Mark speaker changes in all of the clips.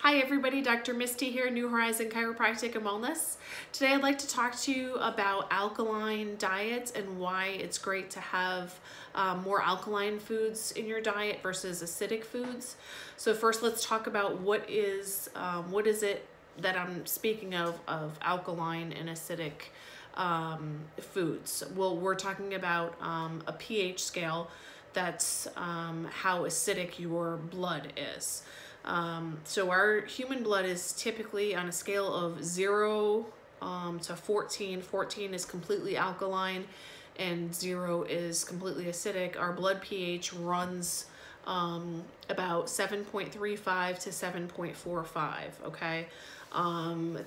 Speaker 1: Hi everybody, Dr. Misty here, New Horizon Chiropractic and Wellness. Today I'd like to talk to you about alkaline diets and why it's great to have more alkaline foods in your diet versus acidic foods. So first let's talk about what is it that I'm speaking of alkaline and acidic foods. Well, we're talking about a pH scale. That's how acidic your blood is. So our human blood is typically on a scale of 0 to 14. 14 is completely alkaline and 0 is completely acidic. Our blood pH runs about 7.35 to 7.45, okay?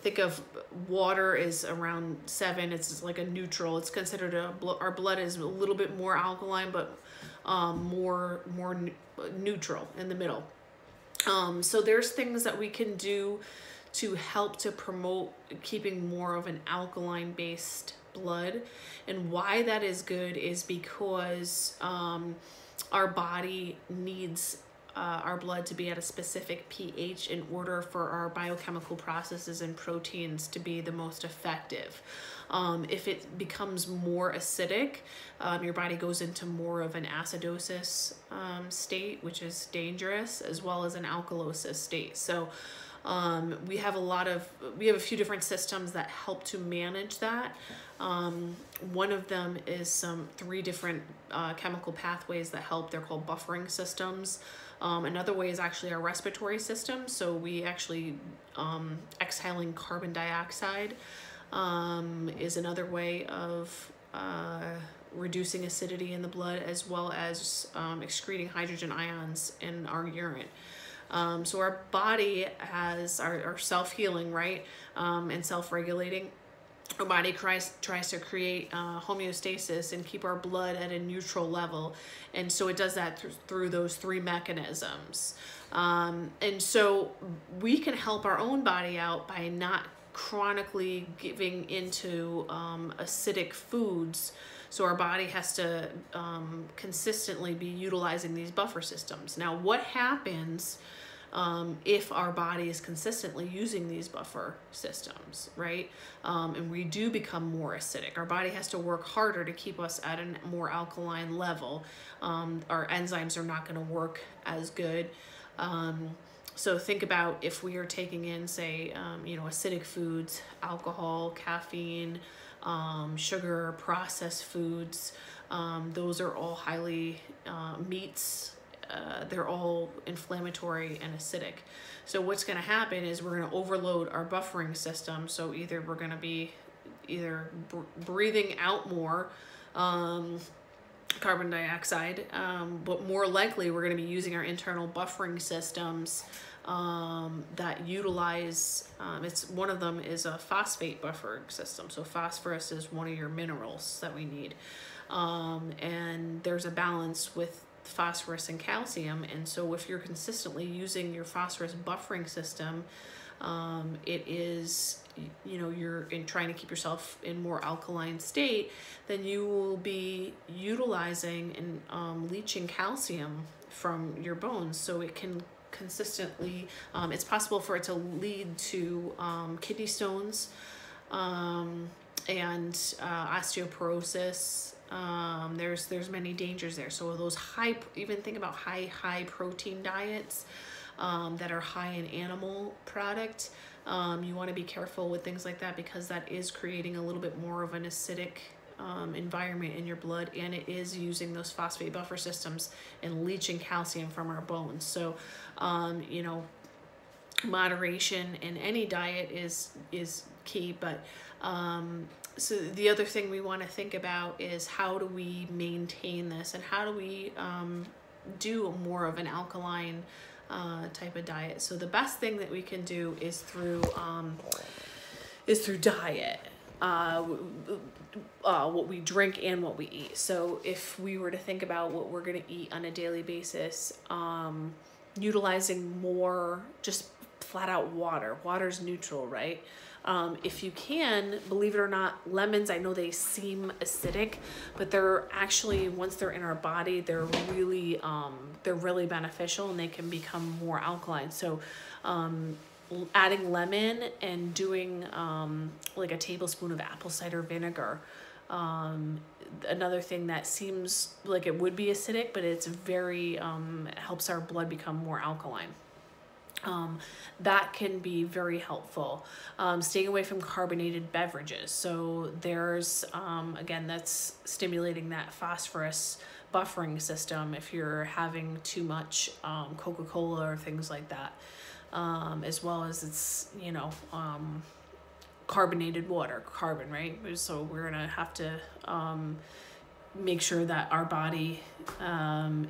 Speaker 1: Think of water is around 7. It's like a neutral. It's considered our blood is a little bit more alkaline, but more neutral in the middle. So there's things that we can do to help to promote keeping more of an alkaline based blood. And why that is good is because our body needs our blood to be at a specific pH in order for our biochemical processes and proteins to be the most effective. If it becomes more acidic, your body goes into more of an acidosis state, which is dangerous, as well as an alkalosis state. So we have a few different systems that help to manage that. One of them is 3 different chemical pathways that help. They're called buffering systems. Another way is actually our respiratory system. So we actually exhaling carbon dioxide is another way of reducing acidity in the blood, as well as excreting hydrogen ions in our urine. So our body has our self-healing, right, and self-regulating. Our body tries to create homeostasis and keep our blood at a neutral level. And so it does that through those 3 mechanisms. And so we can help our own body out by not chronically giving into acidic foods. So our body has to consistently be utilizing these buffer systems. Now, what happens if our body is consistently using these buffer systems, right? And we do become more acidic. Our body has to work harder to keep us at a more alkaline level. Our enzymes are not going to work as good. So think about if we are taking in, say, acidic foods, alcohol, caffeine, sugar, processed foods. Those are all highly meats. They're all inflammatory and acidic. So what's going to happen is we're going to overload our buffering system. So either we're going to be breathing out more carbon dioxide, but more likely we're going to be using our internal buffering systems that utilize, one of them is a phosphate buffering system. So phosphorus is one of your minerals that we need. And there's a balance with phosphorus and calcium. And so if you're consistently using your phosphorus buffering system, it is, you're trying to keep yourself in more alkaline state, then you will be utilizing and leaching calcium from your bones. So it can consistently, it's possible for it to lead to kidney stones and osteoporosis. There's many dangers there. So those even think about high protein diets that are high in animal product. You want to be careful with things like that, because that is creating a little bit more of an acidic environment in your blood, and it is using those phosphate buffer systems and leaching calcium from our bones. So moderation in any diet is key. But so the other thing we want to think about is, how do we maintain this, and how do we do more of an alkaline type of diet? So the best thing that we can do is through diet, what we drink and what we eat. So if we were to think about what we're going to eat on a daily basis, utilizing more just flat out water. Water's neutral, right? If you can, believe it or not, lemons, I know they seem acidic, but they're actually, once they're in our body, they're really beneficial, and they can become more alkaline. So adding lemon and doing like a tablespoon of apple cider vinegar. Another thing that seems like it would be acidic, but it's very, helps our blood become more alkaline. That can be very helpful. Staying away from carbonated beverages. So there's, again, that's stimulating that phosphorus buffering system if you're having too much Coca-Cola or things like that. As well as it's, carbonated water, carbon, right? So we're gonna have to make sure that our body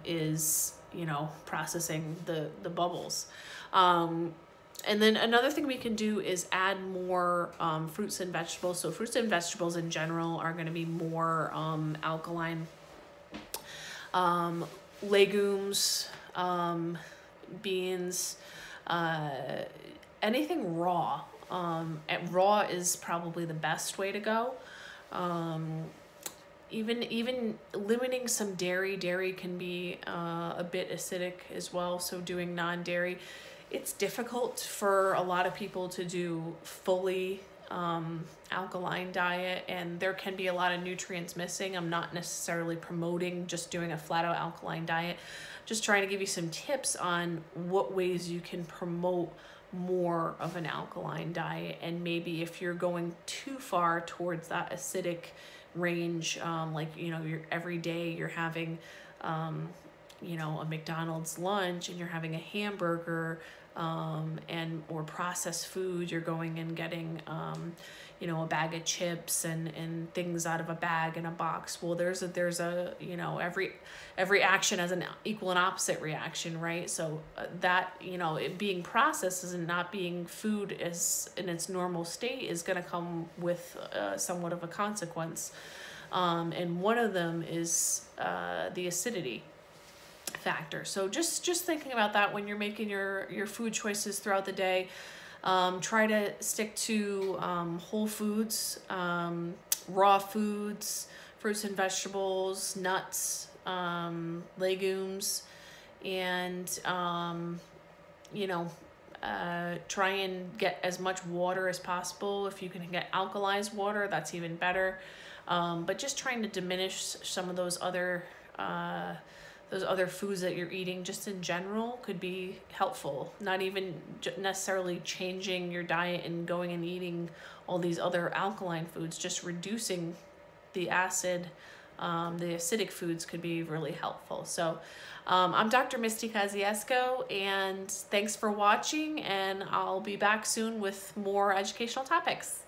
Speaker 1: is, processing the bubbles. And then another thing we can do is add more fruits and vegetables. So fruits and vegetables in general are going to be more alkaline. Legumes, beans, anything raw. And raw is probably the best way to go. Even limiting some dairy. Dairy can be a bit acidic as well. So doing non-dairy. It's difficult for a lot of people to do fully alkaline diet, and there can be a lot of nutrients missing. I'm not necessarily promoting just doing a flat out alkaline diet. Just trying to give you some tips on what ways you can promote more of an alkaline diet. And maybe if you're going too far towards that acidic range, like, you're every day you're having a McDonald's lunch and you're having a hamburger, or processed food, you're going and getting, a bag of chips and things out of a bag in a box. Well, there's a every action has an equal and opposite reaction, right? So that, it being processed and not being food is in its normal state is going to come with somewhat of a consequence. And one of them is the acidity factor. So just thinking about that when you're making your food choices throughout the day. Try to stick to whole foods, raw foods, fruits and vegetables, nuts, legumes, and try and get as much water as possible. If you can get alkalized water, that's even better. But just trying to diminish some of those other foods that you're eating just in general could be helpful. Not even necessarily changing your diet and going and eating all these other alkaline foods, just reducing the acid, the acidic foods could be really helpful. So I'm Dr. Misty Kosciuszko, and thanks for watching, and I'll be back soon with more educational topics.